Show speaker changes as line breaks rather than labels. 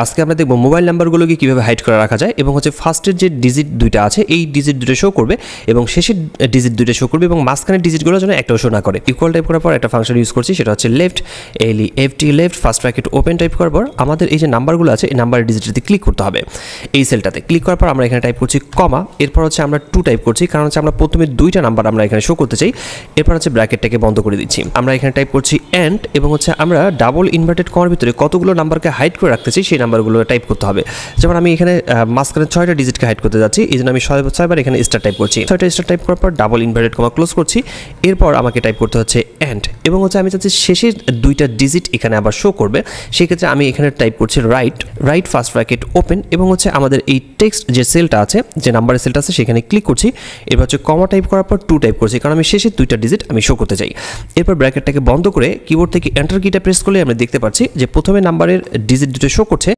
আজকে আমরা দেখব মোবাইল নাম্বারগুলোকে কিভাবে হাইড করে রাখা যায় এবং হচ্ছে ফার্স্টের যে ডিজিট দুইটা আছে এই ডিজিট দুটো শো করবে এবং শেষের ডিজিট দুটো শো করবে এবং মাঝখানের ডিজিটগুলো যেন একটাও শো না করে। ইকুয়াল টাইপ করার পর একটা ফাংশন ইউজ করছি, সেটা হচ্ছে left LEFT left first bracket open type করার পর আমাদের এই যে নাম্বারগুলো আছে এই নাম্বারের ডিজিটটাতে ক্লিক করতে হবে। এই সেলটাতে ক্লিক করার পর আমরা এখানে টাইপ করছি কমা, এরপর হচ্ছে আমরা 2 টাইপ করছি কারণ হচ্ছে আমরা প্রথমে দুইটা নাম্বার আমরা এখানে শো করতে চাই। এরপর হচ্ছে ব্র্যাকেটটাকে বন্ধ করে দিচ্ছি। আমরা এখানে টাইপ করছি এন্ড এবং হচ্ছে আমরা ডাবল ইনভার্টেড কমার ভিতরে কতগুলো নাম্বারকে হাইড করে রাখতে চাই সেই নাম্বারগুলো টাইপ করতে হবে। যেমন আমি এখানে মাঝখানে 6টা ডিজিটকে হাইড করতে যাচ্ছি, এই জন্য আমি 6বার এখানে স্টার টাইপ করছি। 6টা স্টার টাইপ করার পর ডাবল ইনভার্টেড কমা ক্লোজ করছি। এরপর আমাকে টাইপ করতে হচ্ছে এন্ড এবং হচ্ছে আমি চাচ্ছি শেষের দুইটা ডিজিট এখানে আবার শো করবে। সেক্ষেত্রে আমি এখানে টাইপ করছি রাইট ফার্স্ট ব্র্যাকেট ওপেন এবং হচ্ছে আমাদের এই টেক্সট যে সেলটা আছে, যে নাম্বারের সেলটা আছে সেখানে ক্লিক করছি। এরপর হচ্ছে কমা টাইপ করার পর 2 টাইপ করছি কারণ আমি শেষের দুইটা ডিজিট আমি শো করতে চাই। এরপর ব্র্যাকেটটাকে বন্ধ করে কিবোর্ড থেকে এন্টার কিটা প্রেস করলে আমরা দেখতে পাচ্ছি যে প্রথমে নাম্বারের ডিজিট দুটো শো করছে